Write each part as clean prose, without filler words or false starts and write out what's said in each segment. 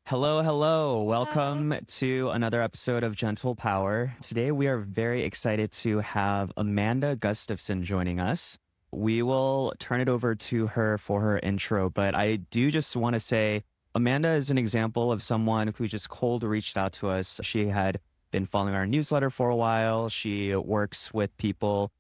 Hello, hello. Hello. Welcome to another episode of Gentle Power. Today, we are very excited to have Amanda Gustafson joining us. We will turn it over to her for her intro, but I do just want to say Amanda is an example of someone who just cold reached out to us. She had been following our newsletter for a while. She works with people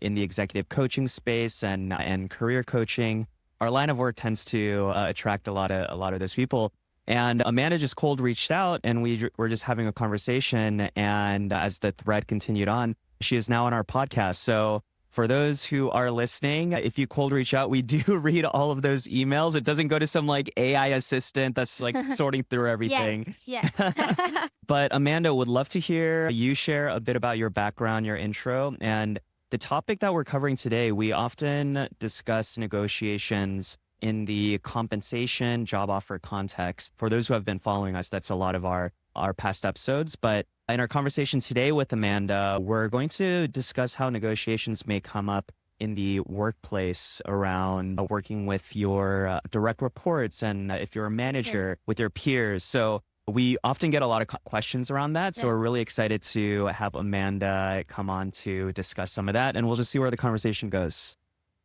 in the executive coaching space and career coaching. Our line of work tends to attract a lot of those people. And Amanda just cold reached out and we were just having a conversation. And as the thread continued on, she is now on our podcast. So for those who are listening, if you cold reach out, we do read all of those emails. It doesn't go to some like AI assistant that's like sorting through Yes, everything. yes. But Amanda, would love to hear you share a bit about your background, your intro, and the topic that we're covering today. We often discuss negotiations in the compensation job offer context. For those who have been following us, that's a lot of our past episodes. But in our conversation today with Amanda, we're going to discuss how negotiations may come up in the workplace around working with your direct reports and if you're a Okay. manager with your peers. So we often get a lot of questions around that. So Yeah. we're really excited to have Amanda come on to discuss some of that. And we'll just see where the conversation goes.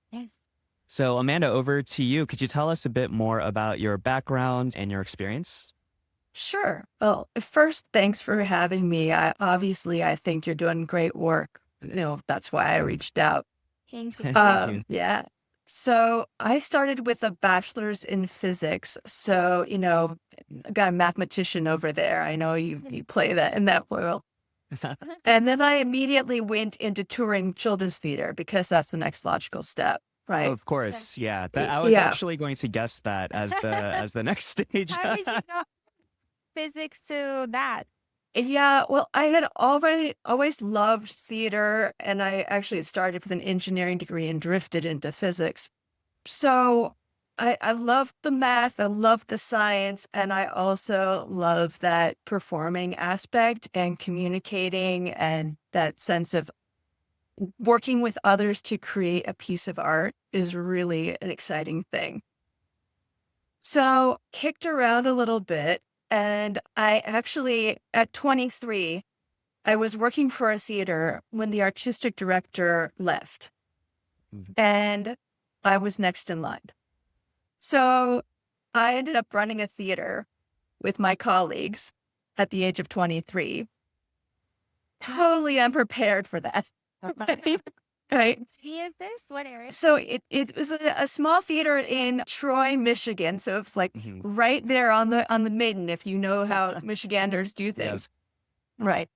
Yes. So, Amanda, over to you. Could you tell us a bit more about your background and your experience? Sure. Well, first, thanks for having me. I think you're doing great work. That's why I reached out. Thank you. Thank you. Yeah. So I started with a bachelor's in physics. So, I got a mathematician over there. I know you play that in that world. And then I immediately went into touring children's theater because that's the next logical step, right? Of Okay. course, yeah. That I was Yeah. actually going to guess that as the next stage. How did you go physics to that? Yeah, well, I had already always loved theater, and I actually had started with an engineering degree and drifted into physics. So I love the math, I love the science, and I also love that performing aspect and communicating and that sense of working with others to create a piece of art is really an exciting thing. So kicked around a little bit, and I actually, at 23, I was working for a theater when the artistic director left, Mhm. and I was next in line. So I ended up running a theater with my colleagues at the age of 23. Totally unprepared for that. Right. He is this? What area? So it was a small theater in Troy, Michigan. So it's like Mhm. right there on the Maiden, if you know how Michiganders do Yeah. things. Right.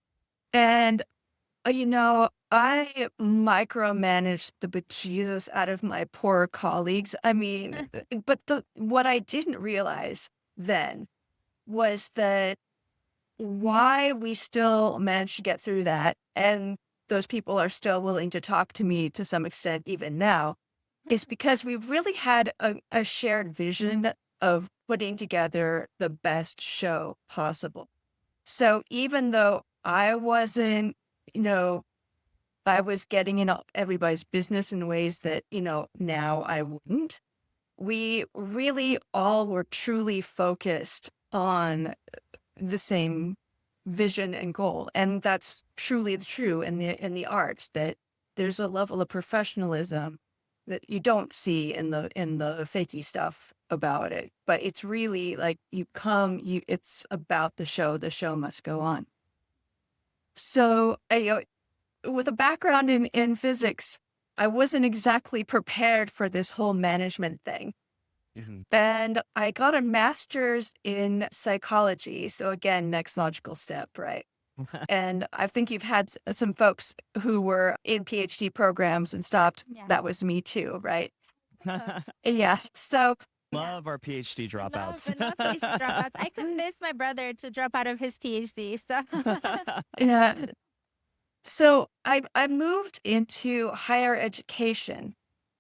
And I micromanaged the bejesus out of my poor colleagues. I mean, but what I didn't realize then was that why we still managed to get through that, and those people are still willing to talk to me to some extent even now, is because we really had a shared vision of putting together the best show possible. So even though I wasn't, you know, I was getting in everybody's business in ways that, now I wouldn't. We really all were truly focused on the same vision and goal. And that's truly true in the arts, that there's a level of professionalism that you don't see in the fakey stuff about it. But it's really like it's about the show must go on. So with a background in physics, I wasn't exactly prepared for this whole management thing. Mhm. And I got a master's in psychology. So again, next logical step, right? And I think you've had some folks who were in PhD programs and stopped. Yeah. That was me too, right? Uh, Yeah. So yeah. Love our PhD dropouts. I love PhD dropouts. I convinced my brother to drop out of his PhD. So yeah. So I moved into higher education.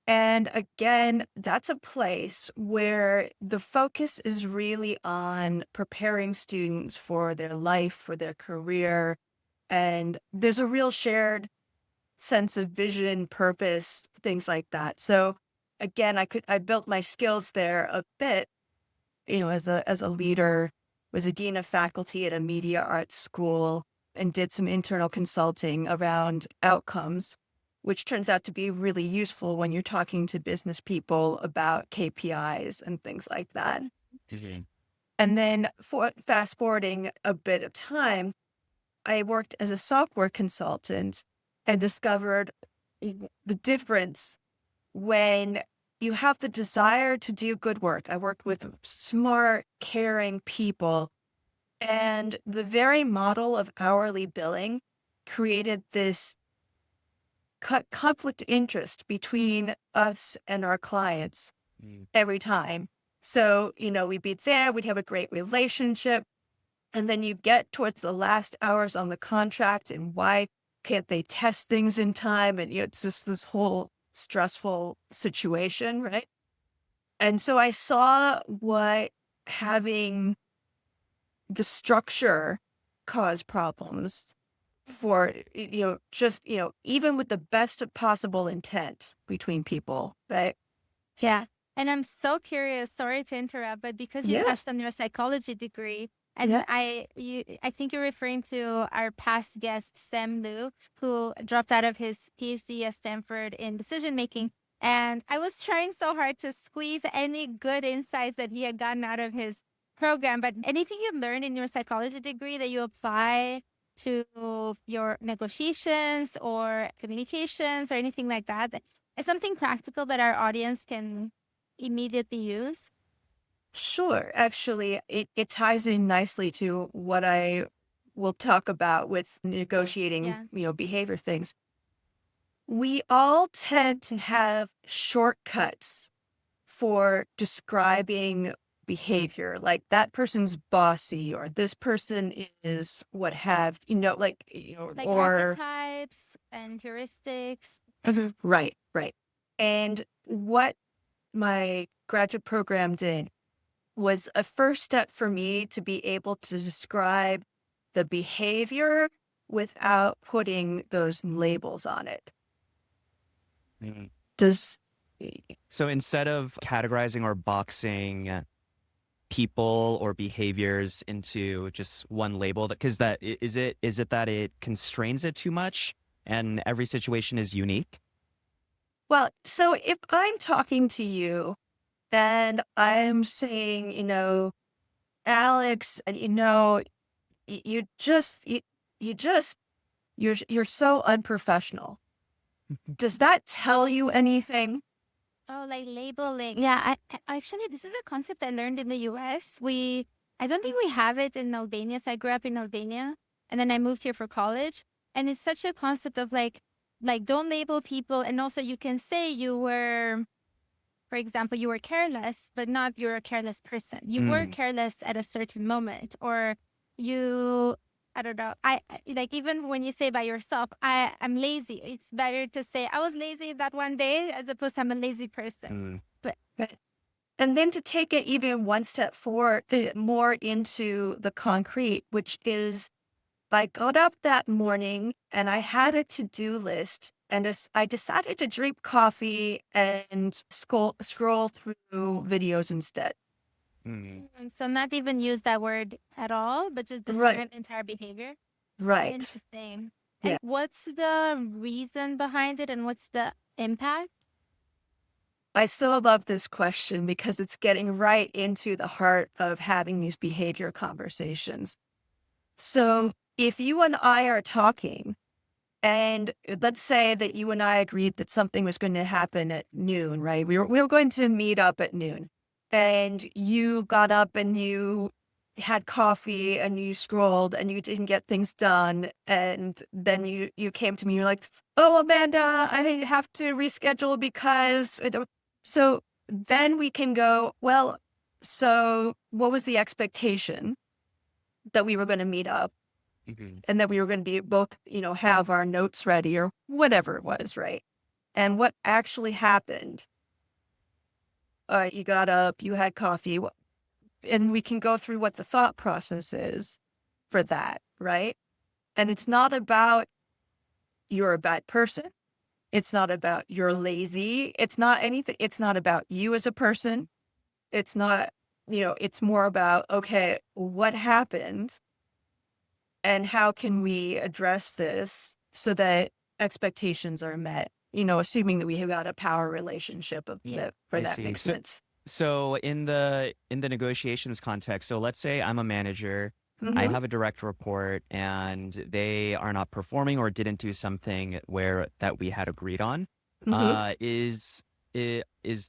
And again, that's a place where the focus is really on preparing students for their life, for their career. And there's a real shared sense of vision, purpose, things like that. So again, I built my skills there a bit, as a leader was a dean of faculty at a media arts school and did some internal consulting around outcomes, which turns out to be really useful when you're talking to business people about KPIs and things like that. Mhm. And then fast forwarding a bit of time, I worked as a software consultant and discovered the difference when you have the desire to do good work. I worked with smart, caring people, and the very model of hourly billing created this conflict interest between us and our clients Mm. every time. So, we'd be there, we'd have a great relationship. And then you get towards the last hours on the contract, and why can't they test things in time? And it's just this whole stressful situation, right? And so I saw what having the structure cause problems for, just, even with the best of possible intent between people, right? Yeah. And I'm so curious, sorry to interrupt, but because you Yeah. touched on your psychology degree, and Yeah. I think you're referring to our past guest, Sam Liu, who dropped out of his PhD at Stanford in decision making. And I was trying so hard to squeeze any good insights that he had gotten out of his program. But anything you learned in your psychology degree that you apply to your negotiations or communications or anything like that, is something practical that our audience can immediately use? Sure. Actually, it ties in nicely to what I will talk about with negotiating, Yeah. behavior things. We all tend to have shortcuts for describing behavior, like that person's bossy or this person is what have, Like or archetypes and heuristics. right, right. And what my graduate program did was a first step for me to be able to describe the behavior without putting those labels on it. Mm. Does So instead of categorizing or boxing people or behaviors into just one label, because is it that it constrains it too much and every situation is unique? well, so if I'm talking to you and I'm saying, Alex, and you just you just you're so unprofessional. Does that tell you anything? Oh, like labeling. Yeah, actually, this is a concept I learned in the US. I don't think we have it in Albania. So I grew up in Albania and then I moved here for college. And it's such a concept of like don't label people. And also you can say you were, for example, you were careless, but not you're a careless person. You were Mm. careless at a certain moment, or you, I don't know. Like even when you say by yourself, I'm lazy. It's better to say I was lazy that one day as opposed to I'm a lazy person. Mm. But Right. And then to take it even one step forward, more into the concrete, which is I got up that morning and I had a to-do list, and I decided to drink coffee and scroll through videos instead. Mm. so not even use that word at all, but just Right, describe entire behavior. right. Interesting. Yeah. And what's the reason behind it, and what's the impact? I still love this question because it's getting right into the heart of having these behavior conversations. So if you and I are talking, and let's say that you and I agreed that something was going to happen at noon, right? We were going to meet up at noon. And you got up and you had coffee and you scrolled and you didn't get things done. And then you came to me, you're like, "Oh, Amanda, I have to reschedule because so then we can go, well, so what was the expectation that we were going to meet up? Mhm. And that we were going to be both, have our notes ready or whatever it was, right? And what actually happened, you got up, you had coffee, and we can go through what the thought process is for that, right? And it's not about you're a bad person. It's not about you're lazy. It's not anything. It's not about you as a person. It's not. it's more about, okay, what happened and how can we address this so that expectations are met, assuming that we have got a power relationship Yeah. where I that see. makes sense. So in the negotiations context, so let's say I'm a manager, I Mm-hmm. have a direct report, and they are not performing or didn't do something where that we had agreed on. Mm-hmm. Is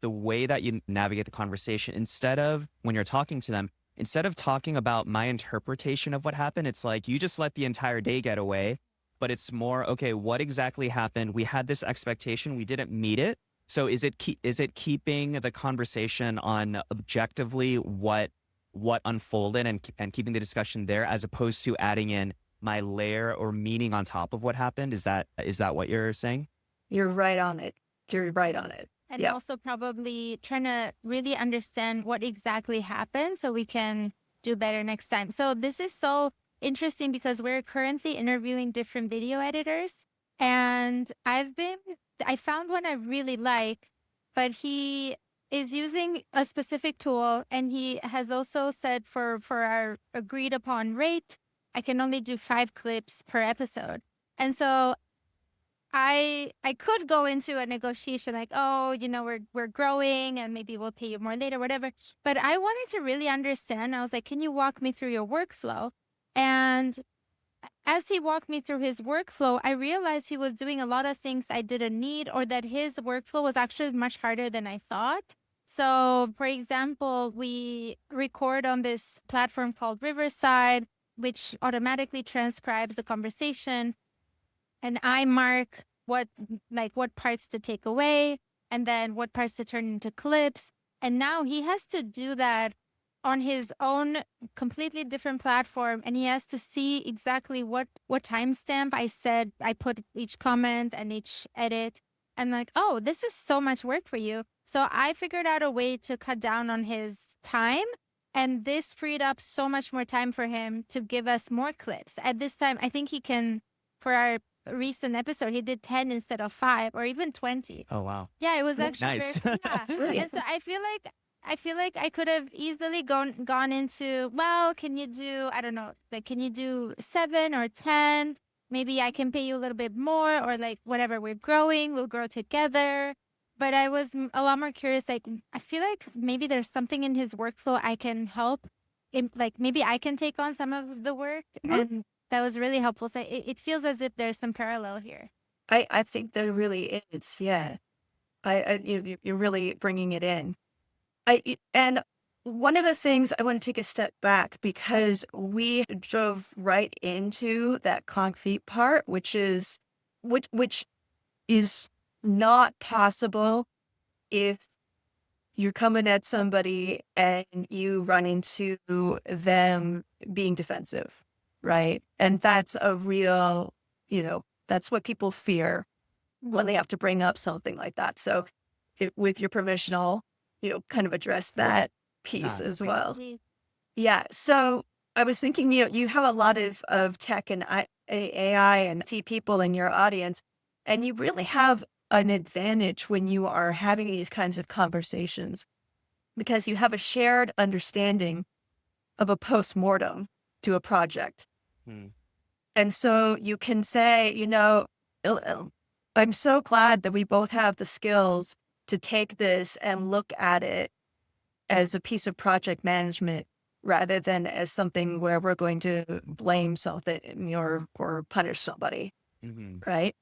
the way that you navigate the conversation, instead of when you're talking to them, instead of talking about my interpretation of what happened, it's like you just let the entire day get away, but it's more, okay, what exactly happened? We had this expectation, we didn't meet it. So is it keeping the conversation on objectively what unfolded, and keeping the discussion there, as opposed to adding in my layer or meaning on top of what happened? Is that what you're saying? You're right on it. You're right on it. And Yeah. also probably trying to really understand what exactly happened so we can do better next time. So this is so interesting because we're currently interviewing different video editors. And I found one I really like, but he is using a specific tool. And he has also said for our agreed upon rate, I can only do 5 clips per episode. And so I could go into a negotiation like, oh, we're growing and maybe we'll pay you more later, whatever. But I wanted to really understand. I was like, can you walk me through your workflow? And as he walked me through his workflow, I realized he was doing a lot of things I didn't need, or that his workflow was actually much harder than I thought. So, for example, we record on this platform called Riverside, which automatically transcribes the conversation, and I mark what parts to take away and then what parts to turn into clips. And now he has to do that on his own completely different platform, and he has to see exactly what timestamp I said I put each comment and each edit. And like, oh, this is so much work for you. So I figured out a way to cut down on his time, and this freed up so much more time for him to give us more clips. At this time, I think he can, for our recent episode, he did 10 instead of 5 or even 20. Oh, wow. Yeah, it was actually Nice. very, yeah. And so I feel like I could have easily gone into, well, can you do, I don't know, like, can you do 7 or 10? Maybe I can pay you a little bit more, or like whatever, we're growing, we'll grow together. But I was a lot more curious. Like, I feel like maybe there's something in his workflow I can help. Like, maybe I can take on some of the work. And that was really helpful. So it feels as if there's some parallel here. I think there really is. Yeah. You're really bringing it in. And one of the things I want to take a step back, because we drove right into that concrete part, which is not possible if you're coming at somebody and you run into them being defensive, right? And that's a real, that's what people fear when they have to bring up something like that. So, with your permission, I'll, kind of address that piece Yeah. as Right. well. Please. Yeah. So I was thinking, you have a lot of tech and AI and IT people in your audience, and you really have an advantage when you are having these kinds of conversations, because you have a shared understanding of a postmortem to a project. Hmm. And so you can say, I'm so glad that we both have the skills to take this and look at it as a piece of project management, rather than as something where we're going to blame something or punish somebody, Mhm. right?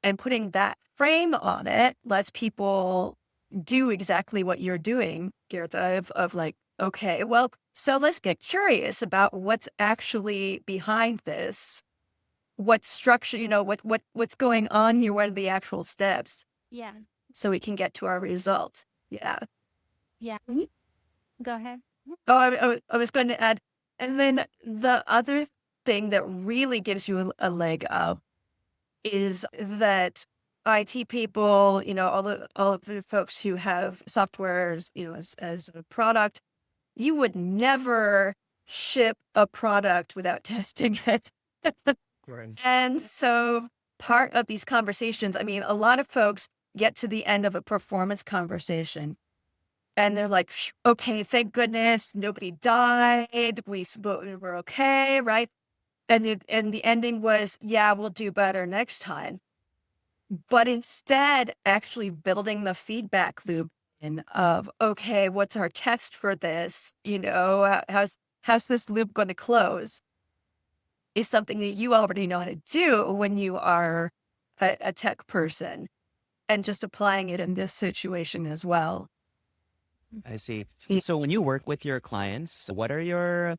And putting that frame on it lets people do exactly what you're doing, Gertha, of like, okay, well, so let's get curious about what's actually behind this. What structure, what's going on here, what are the actual steps, Yeah. so we can get to our result. Yeah. Yeah. Mhm. Go ahead. Oh, I was going to add, and then the other thing that really gives you a leg up is that IT people, all of the folks who have softwares, as a product, you would never ship a product without testing it. Right. And so part of these conversations, I mean, a lot of folks get to the end of a performance conversation And they're like, "Phew, okay, thank goodness nobody died. We were okay, right?" And the ending was, "Yeah, we'll do better next time." But instead, actually building the feedback loop in of, okay, what's our test for this? How's this loop going to close? Is something that you already know how to do when you are a tech person, and just applying it in this situation as well. I see. Y- So when you work with your clients, what are your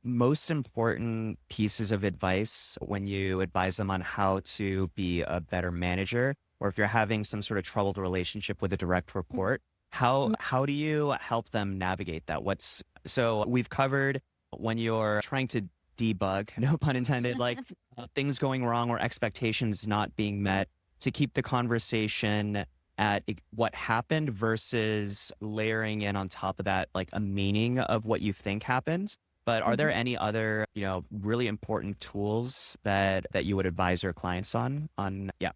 most important pieces of advice when you advise them on how to be a better manager, or if you're having some sort of troubled relationship with a direct report, how do you help them navigate that? So we've covered when you're trying to debug, no pun intended, like things going wrong or expectations not being met, to keep the conversation at what happened versus layering in on top of that like a meaning of what you think happened. But are there Mhm. any other, really important tools that you would advise your clients on? Yeah.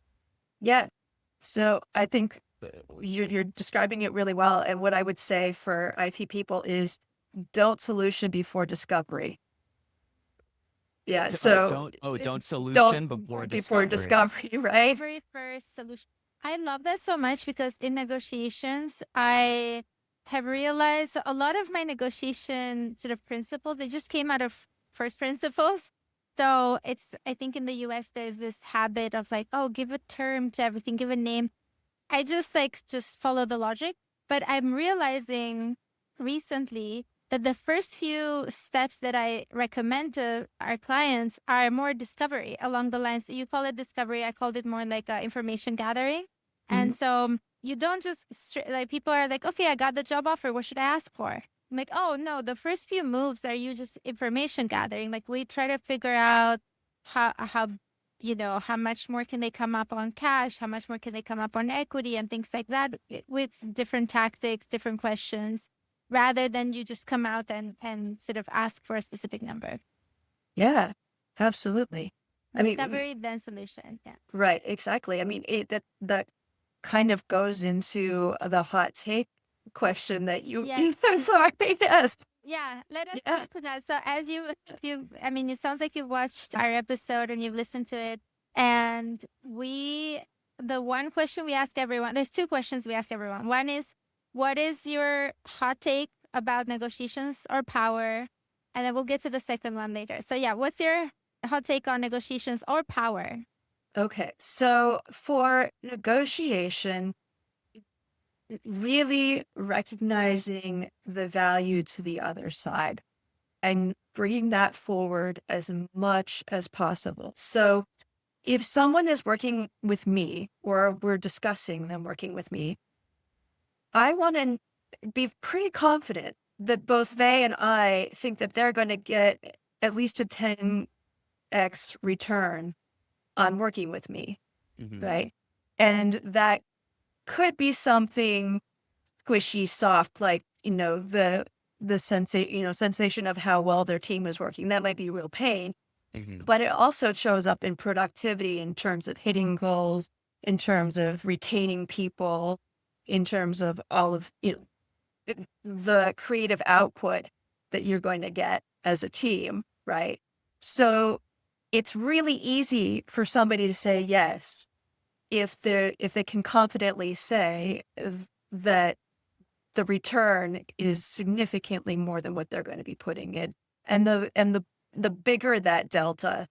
Yeah. So I think you're describing it really well. And what I would say for IT people is, don't solution before discovery. Yeah. So Don't don't solution before before discovery. discovery, right? Very first solution. I love that so much because in negotiations, I have realized a lot of my negotiation sort of principles, they just came out of first principles. So I think in the US, there's this habit of like, oh, give a term to everything, give a name. I just follow the logic. But I'm realizing recently that the first few steps that I recommend to our clients are more discovery along the lines. You call it discovery. I called it more like information gathering. Mhm. And so you don't just like people are like, okay, I got the job offer. What should I ask for? I'm like, oh no, the first few moves are you just information gathering. Like we try to figure out how how much more can they come up on cash? How much more can they come up on equity and things like that with different tactics, different questions, rather than you just come out and sort of ask for a specific number. Yeah, absolutely. I mean, Discovery, then solution. Yeah. right, exactly. I mean, that kind of goes into the hot take question that you Yes. you sorry, yes. Yeah, let us get Yeah. into that. So as I mean, it sounds like you've watched our episode and you've listened to it. And the one question we ask everyone, there's two questions we ask everyone. One is, what is your hot take about negotiations or power? And then we'll get to the second one later. So yeah, what's your hot take on negotiations or power? Okay. So for negotiation, really recognizing the value to the other side and bringing that forward as much as possible. So if someone is working with me or we're discussing them working with me, I want to be pretty confident that both they and I think that they're going to get at least a 10x return on working with me, Hmm. right? And that could be something squishy, soft, like, the sensation of how well their team is working. That might be real pain, Hmm. but it also shows up in productivity in terms of hitting goals, in terms of retaining people, in terms of all of the creative output that you're going to get as a team, right? So it's really easy for somebody to say yes if they can confidently say that the return is significantly more than what they're going to be putting in. And the bigger that delta,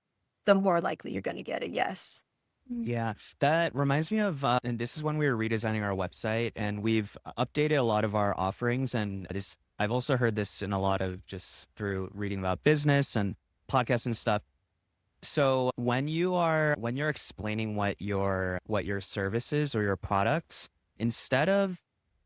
the more likely you're going to get a yes. Mm. Yeah, that reminds me of, and this is when we were redesigning our website, and we've updated a lot of our offerings. And I've also heard this in a lot of just through reading about business and podcasts and stuff. So when you're explaining what your service is or your products, instead of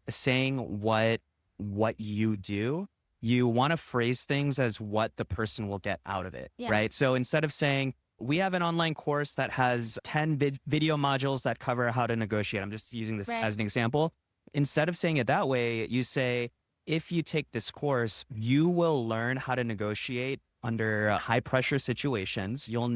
saying what you do, you want to phrase things as what the person will get out of it, Yeah. right? So instead of saying we have an online course that has 10 video modules that cover how to negotiate. I'm just using this Right. as an example. Instead of saying it that way, you say, if you take this course, you will learn how to negotiate under high pressure situations. You'll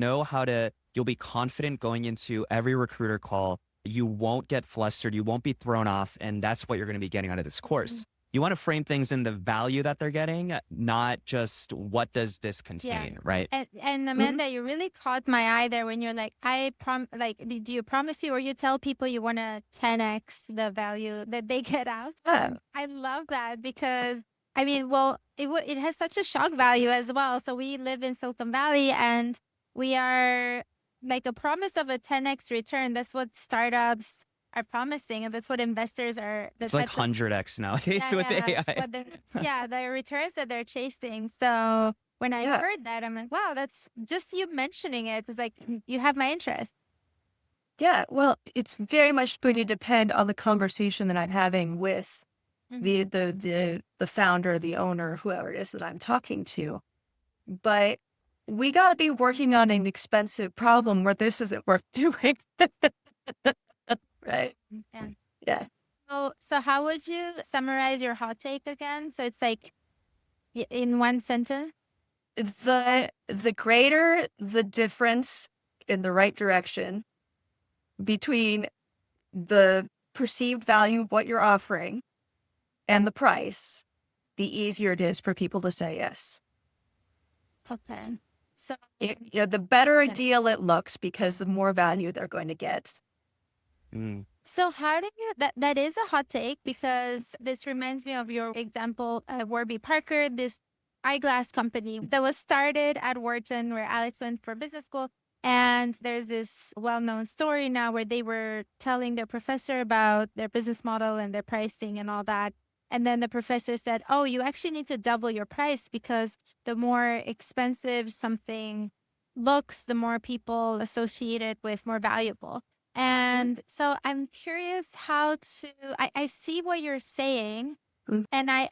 be confident going into every recruiter call. you won't get flustered, you won't be thrown off, and that's what you're going to be getting out of this course. You want to frame things in the value that they're getting, not just what does this Yeah. contain, right? And Mhm. Amanda, you really caught my eye there when you're like, do you promise me or you tell people you want to 10x the value that they get out? Yeah. And I love that because I mean, well, it has such a shock value as well. So we live in Silicon Valley and we are like a promise of a 10x return. That's what startups are promising, and that's what investors are. It's like 100x nowadays with AI. What the returns that they're chasing. So when I Yeah. heard that, I'm like, wow, that's just you mentioning it. It's like you have my interest. Yeah. Well, it's very much going to depend on the conversation that I'm having with the founder, the owner, whoever it is that I'm talking to. But we got to be working on an expensive problem where this isn't worth doing. Right. Yeah. Yeah. So how would you summarize your hot take again? So it's like in one sentence. The greater the difference in the right direction between the perceived value of what you're offering and the price, the easier it is for people to say yes. Okay. So The better a Yeah. deal it looks because the more value they're going to get. So how do you that is a hot take because this reminds me of your example, Warby Parker, this eyeglass company that was started at Wharton where Alex went for business school. And there's this well-known story now where they were telling their professor about their business model and their pricing and all that. And then the professor said, oh, you actually need to double your price because the more expensive something looks, the more people associate it with more valuable. And so I'm curious how to, I see what you're saying. Mm. And I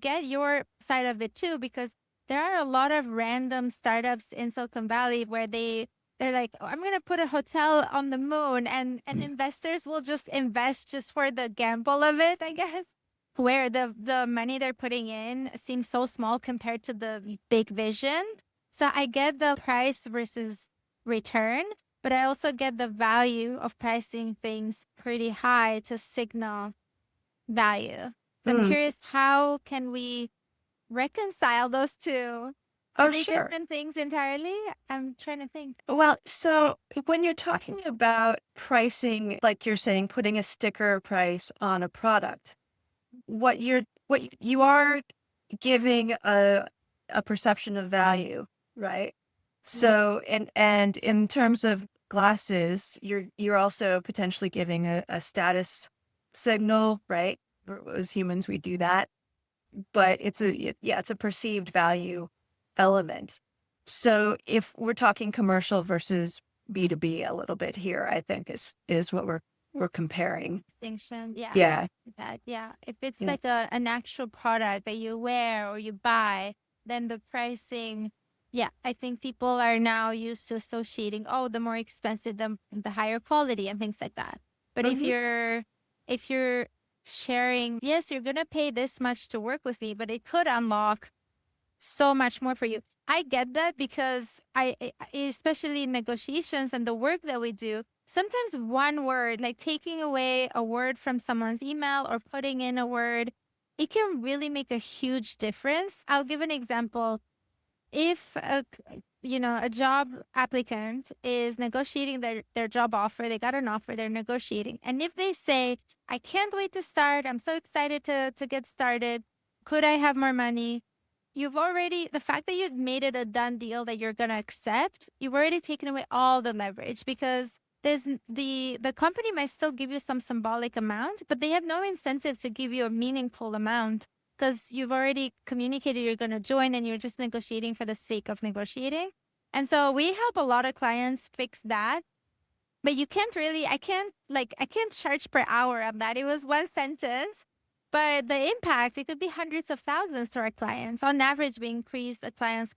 get your side of it too, because there are a lot of random startups in Silicon Valley where they're like, oh, I'm going to put a hotel on the moon and investors will just invest just for the gamble of it, I guess. Where the money they're putting in seems so small compared to the big vision. So I get the price versus return, but I also get the value of pricing things pretty high to signal value. So I'm Mm. curious, how can we reconcile those two? Are Oh, they sure. different things entirely? I'm trying to think. Well, so when you're talking about pricing, like you're saying, putting a sticker price on a product, what you are giving a perception of value, right? So and in terms of glasses, you're also potentially giving a status signal, right? As humans, we do that, but it's a perceived value element. So if we're talking commercial versus B2B a little bit here, I think is what we're comparing. Distinction. Yeah. Yeah. That, yeah. If it's Yeah. like an actual product that you wear or you buy, then the pricing, yeah, I think people are now used to associating, oh, the more expensive, the higher quality and things like that. But if you're sharing, yes, you're gonna pay this much to work with me, but it could unlock so much more for you. I get that because especially in negotiations and the work that we do, sometimes one word, like taking away a word from someone's email or putting in a word, it can really make a huge difference. I'll give an example. If a job applicant is negotiating their job offer, they got an offer, they're negotiating. And if they say, I can't wait to start, I'm so excited to get started. Could I have more money? The fact that you've made it a done deal that you're going to accept, you've already taken away all the leverage because the company might still give you some symbolic amount, but they have no incentive to give you a meaningful amount because you've already communicated you're going to join and you're just negotiating for the sake of negotiating. And so we help a lot of clients fix that. But I can't charge per hour of that. It was one sentence. But the impact, it could be hundreds of thousands to our clients. On average, we increase a client's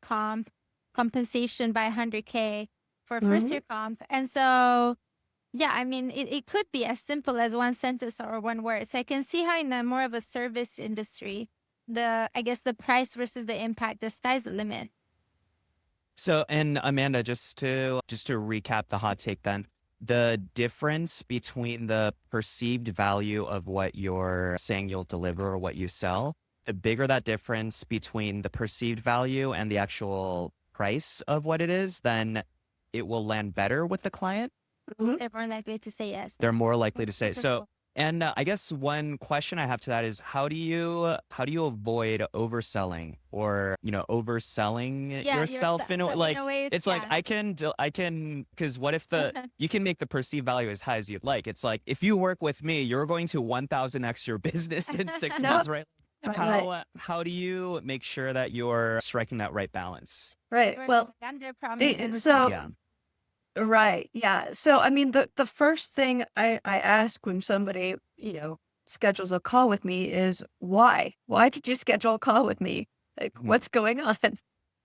compensation by 100K for first year comp. And so, yeah, I mean, it could be as simple as one sentence or one word. So I can see how in a more of a service industry, I guess the price versus the impact, the sky's the limit. So, and Amanda, just to recap the hot take then, the difference between the perceived value of what you're saying you'll deliver or what you sell, the bigger that difference between the perceived value and the actual price of what it is, then it will land better with the client. Mhm. They're more likely to say yes. They're more likely to say Super so. cool. And I guess one question I have to that is how do you avoid overselling or overselling Yeah, yourself in a way in like a way, it's like yeah. I can because what if you can make the perceived value as high as you'd like. It's like if you work with me, you're going to 1,000x your business in six No, months, right? right, How do you make sure that you're striking that right balance? right. We're Well, under promise, so Yeah. right, yeah. So I mean, the first thing I ask when somebody schedules a call with me is why? Why did you schedule a call with me? Like, Mhm. what's going on?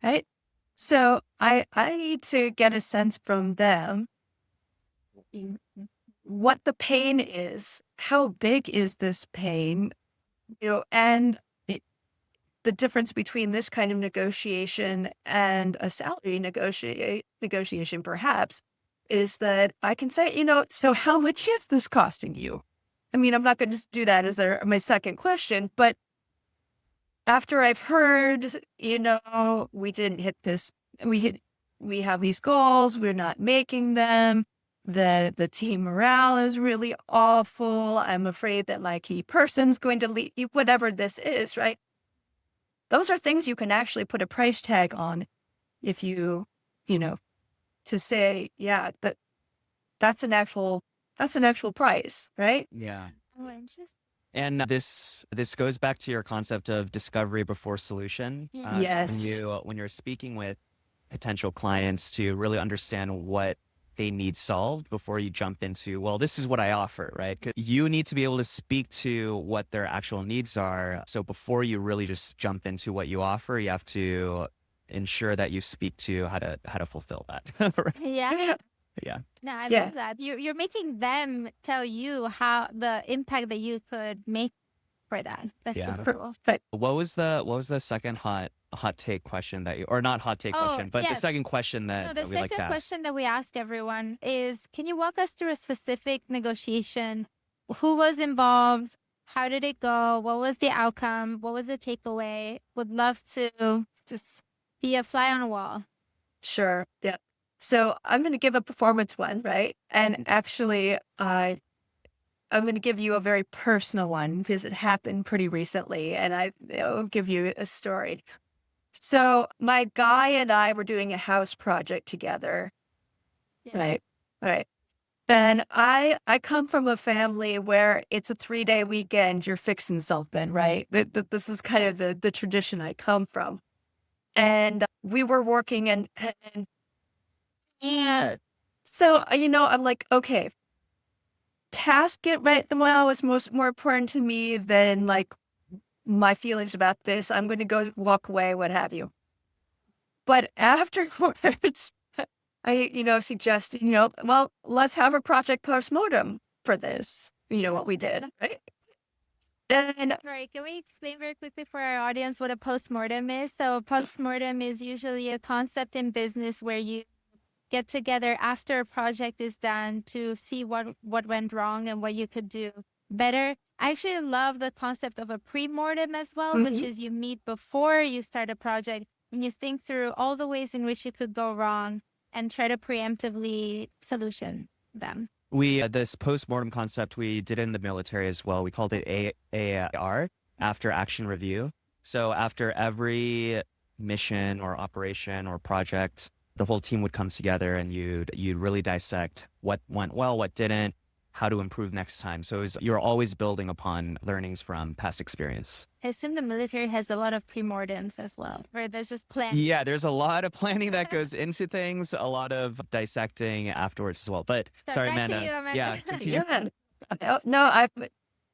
Right. So I need to get a sense from them mm, what the pain is, how big is this pain, and the difference between this kind of negotiation and a salary negotiation perhaps is that I can say, so how much is this costing you? I mean, I'm not going to just do that as my second question, but after I've heard, we didn't hit this, we hit, we have these goals, we're not making them. The team morale is really awful. I'm afraid that my key person's going to leave, whatever this is, right? Those are things you can actually put a price tag on if you know, to say, yeah, that's an actual price, right? Yeah. Oh, interesting. And this goes back to your concept of discovery before solution. Mhm. So when Yes. you're speaking with potential clients to really understand what they need solved before you jump into, well, this is what I offer, right? 'Cause you need to be able to speak to what their actual needs are. So before you really just jump into what you offer, you have to ensure that you speak to how to fulfill that. Right? Yeah. Yeah. No, I Yeah. love that. You're making them tell you how the impact that you could make for that. That's Yeah. super cool. But What was the second hot take question that you or not hot take Oh, question, but the yes. second question No, that the we like to second ask? question that we ask everyone is, can you walk us through a specific negotiation? Who was involved? How did it go? What was the outcome? What was the takeaway? Would love to just be a fly on a wall. sure, yeah. So I'm going to give a performance one, right? And actually, I'm going to give you a very personal one because it happened pretty recently, and I'll give you a story. So my guy and I were doing a house project together, Yes. right? Right. And I come from a family where it's a 3-day weekend. You're fixing something, right? This is kind of the tradition I come from. And we were working and yeah. So I'm like, okay, task it right. Well, was more important to me than like my feelings about this. I'm going to go walk away, what have you. But afterwards, I, suggested, well, let's have a project postmortem for this. You know what we did, right? And Right. Can we explain very quickly for our audience what a postmortem is? So, postmortem is usually a concept in business where you get together after a project is done to see what went wrong and what you could do better. I actually love the concept of a pre-mortem as well, which mhm, is you meet before you start a project and you think through all the ways in which it could go wrong and try to preemptively solution them. We this post-mortem concept we did in the military as well. We called it AAR, after action review. So after every mission or operation or project, the whole team would come together and you'd really dissect what went well, what didn't, how to improve next time. So you're always building upon learnings from past experience. I assume the military has a lot of pre-mortems as well, where there's just planning. Yeah, there's a lot of planning that goes into things, a lot of dissecting afterwards as well. But So sorry, back to Amanda. you, Amanda. Yeah, continue. yeah. No,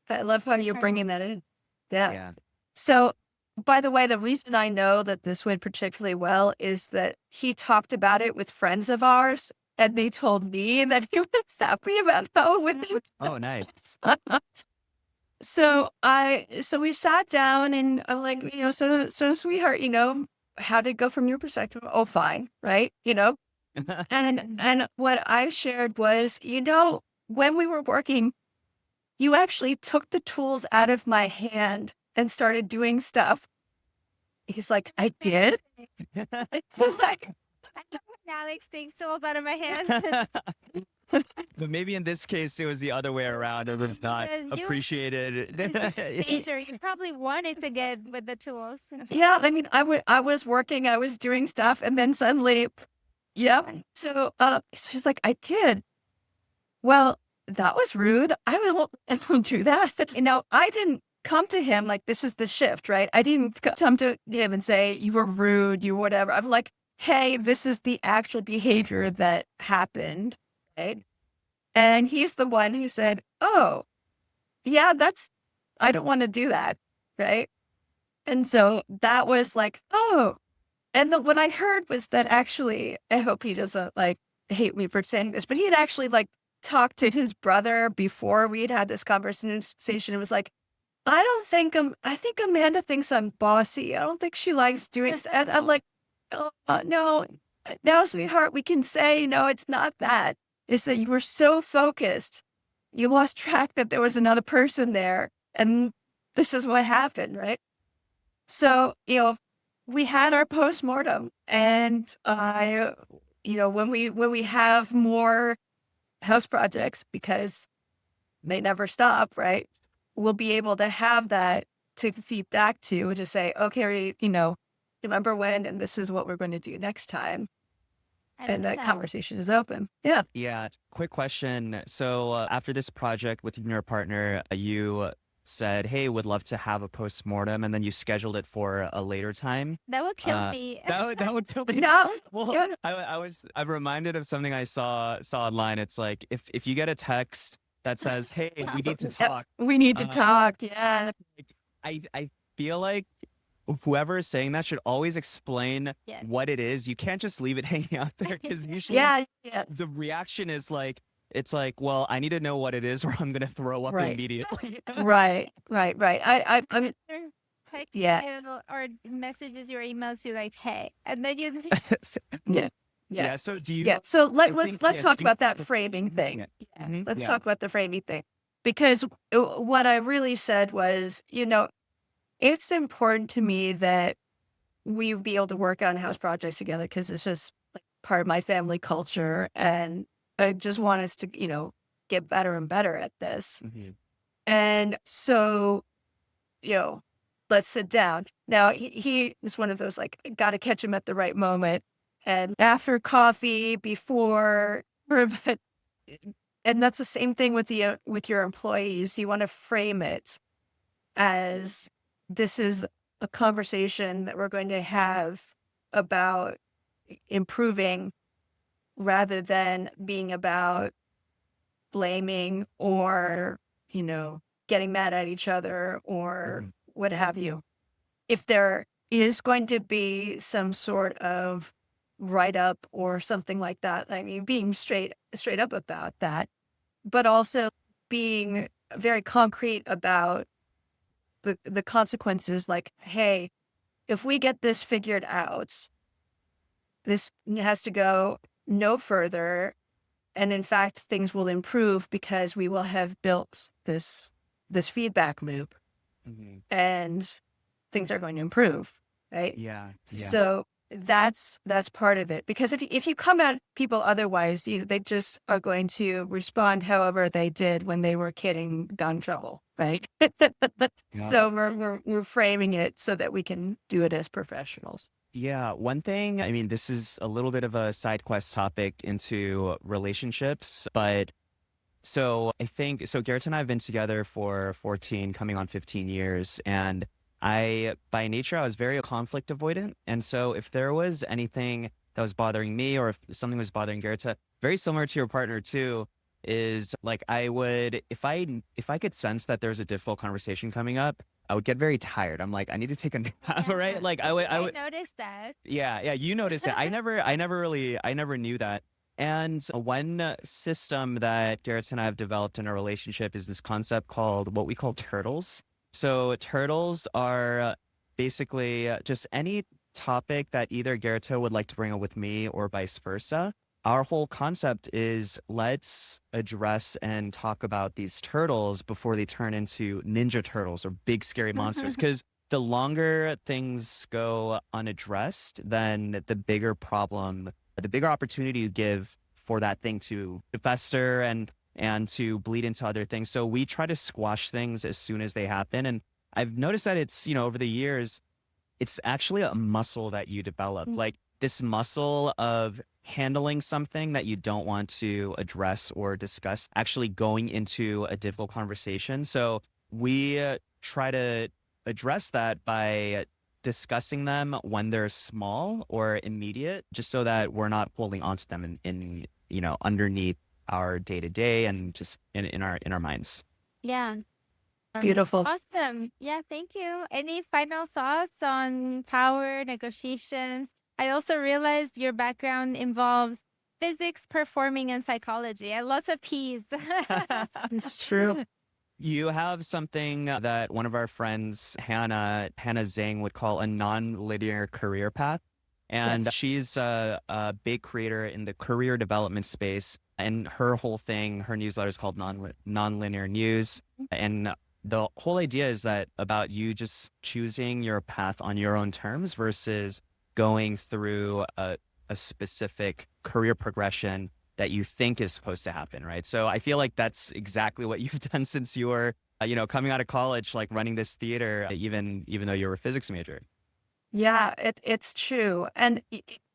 I love how you're bringing that in. Yeah. Yeah. So, by the way, the reason I know that this went particularly well is that he talked about it with friends of ours, and they told me that he was happy about how it went. Oh, nice. So we sat down, and I'm like, so sweetheart, how did it go from your perspective? Oh, fine, right? And what I shared was, when we were working, you actually took the tools out of my hand and started doing stuff. He's like, I did? I was like, I know when Alex takes tools out of my hands. But maybe in this case, it was the other way around. It was not Because you appreciated. nature, you probably wanted to get with the tools. yeah, I mean, I was working, I was doing stuff, and then suddenly, yeah. So he's like, I did. Well, that was rude. I won't do that. I didn't come to him like, this is the shift, right? I didn't come to him and say, you were rude, you whatever. I'm like, hey, this is the actual behavior that happened, right? And he's the one who said, oh, yeah, I don't want to do that, right? And so that was like, oh. And what I heard was that actually, I hope he doesn't like hate me for saying this, but he had actually like talked to his brother before we had this conversation. It was like, I think Amanda thinks I'm bossy. I don't think she likes doing stuff. And I'm like, oh, no, now, sweetheart, we can say, no, it's not that. It's that you were so focused. You lost track that there was another person there. And this is what happened, right? So, we had our postmortem, and when we have more house projects, because they never stop, right? We'll be able to have that to feed back to say, okay, remember when, and this is what we're going to do next time. And that conversation is open. Yeah. Yeah. Quick question. So after this project with your partner, you said, hey, would love to have a postmortem, and then you scheduled it for a later time. That would kill me. That would kill me. No. Well, Yeah. I'm reminded of something I saw online. It's like if you get a text that says, hey, we need to talk. We need to talk. Yeah. I feel like whoever is saying that should always explain Yeah. what it is. You can't just leave it hanging out there, because usually Yeah. the reaction is like, it's like, well, I need to know what it is or I'm going to throw up Right. immediately. Right. I mean, Text you or messages your emails you like, hey, and then you yeah. Yeah. So do you? Yeah. So let's think- yeah, talk do you- about that framing thing. Yeah. Yeah. Mhm. Let's Yeah. talk about the framing thing, because what I really said was, it's important to me that we be able to work on house projects together, because it's just like part of my family culture, and I just want us to, get better and better at this. Mhm. And so, let's sit down. Now, he is one of those, like, got to catch him at the right moment. And after coffee, before, and that's the same thing with with your employees. You want to frame it as, this is a conversation that we're going to have about improving, rather than being about blaming or, getting mad at each other or Mhm. what have you. If there is going to be some sort of write up or something like that, I mean, being straight up about that, but also being very concrete about the consequences. Like, hey, if we get this figured out, this has to go no further. And in fact, things will improve because we will have built this feedback loop, Mhm. and things are going to improve, right? Yeah. Yeah. So that's part of it. Because if you come at people otherwise, they just are going to respond however they did when they were a kid and got in trouble, right? So we're framing it so that we can do it as professionals. Yeah, one thing, I mean, this is a little bit of a side quest topic into relationships, but so Garrett and I have been together for 14, coming on 15 years, and by nature, I was very conflict avoidant. And so if there was anything that was bothering me, or if something was bothering Garrett, very similar to your partner too, is like if I could sense that there's a difficult conversation coming up, I would get very tired. I'm like, I need to take a nap, Yeah. right? Like I would, noticed that. yeah, you noticed it. I never knew that. And one system that Garrett and I have developed in our relationship is this concept called what we call turtles. So turtles are basically just any topic that either Garrett would like to bring up with me or vice versa. our whole concept is let's address and talk about these turtles before they turn into ninja turtles or big scary monsters. Because the longer things go unaddressed, then the bigger problem, the bigger opportunity you give for that thing to fester and to bleed into other things. So we try to squash things as soon as they happen. And I've noticed that it's, over the years, it's actually a muscle that you develop. Like this muscle of handling something that you don't want to address or discuss, actually going into a difficult conversation. So we try to address that by discussing them when they're small or immediate, just so that we're not holding onto them underneath our day to day and just in our minds. Yeah. Beautiful. Awesome. Yeah, thank you. Any final thoughts on power negotiations? I also realized your background involves physics, performing, and psychology. And lots of P's. It's true. You have something that one of our friends, Hannah Zhang, would call a non-linear career path. And Yes. she's a big creator in the career development space. And her whole thing, her newsletter is called Non-Linear News. And the whole idea is that about you just choosing your path on your own terms versus going through a specific career progression that you think is supposed to happen, right? So I feel like that's exactly what you've done since you were, coming out of college, like running this theater, even though you were a physics major. Yeah, it's true. And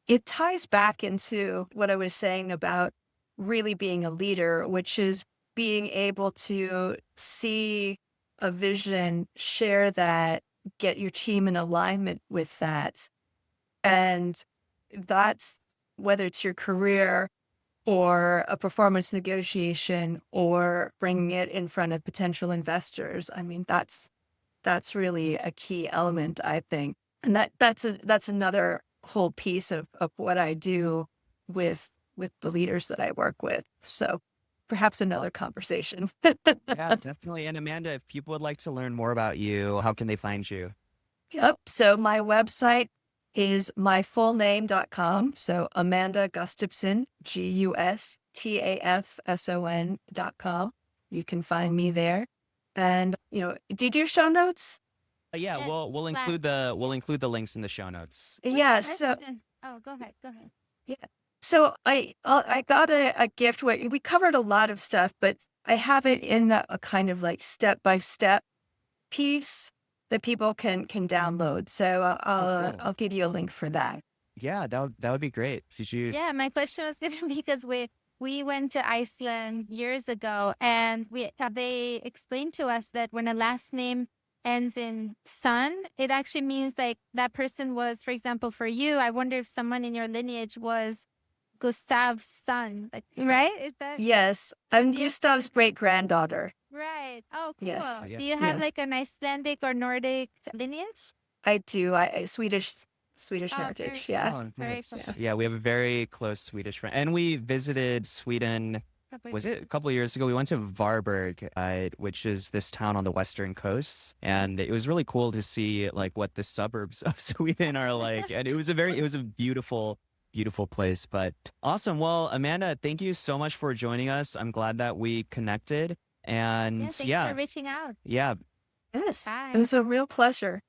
it ties back into what I was saying about really being a leader, which is being able to see a vision, share that, get your team in alignment with that. And that's whether it's your career or a performance negotiation or bringing it in front of potential investors. I mean, that's really a key element, I think. And that's another whole piece of what I do with the leaders that I work with. So perhaps another conversation. Yeah, definitely. And Amanda, if people would like to learn more about you, how can they find you? Yep. So my website is myfullname.com. So Amanda Gustafson, Gustafson.com. You can find me there. And, do you do show notes? Yeah, Yes, we'll flat. include the links in the show notes. Quick Yeah. So, question. Oh, go ahead. Go ahead. yeah. So I got a gift where we covered a lot of stuff, but I have it in a kind of like step by step piece that people can download. So Cool. I'll give you a link for that. Yeah, that would be great. Did you? Yeah, my question was gonna be because we went to Iceland years ago, and they explained to us that when a last name ends in son, it actually means like that person was, for example, for you. I wonder if someone in your lineage was Gustav's son, like right? Is that Yes, so I'm do you, Gustav's great granddaughter. right? Oh, Yes, cool. Yeah. Do you have yes, like an Icelandic or Nordic lineage? I do. I Swedish Oh, very heritage. Yeah, cool. Oh, Very cool. nice. Yeah, we have a very close Swedish friend, and we visited Sweden. Couple Was years it a couple of years ago? We went to Varberg, which is this town on the western coast, and it was really cool to see like what the suburbs of Sweden are like. And it was a beautiful, beautiful place. But awesome. Well, Amanda, thank you so much for joining us. I'm glad that we connected. Yeah, And thanks for yeah, reaching out. yeah, yes, it Bye. was a real pleasure.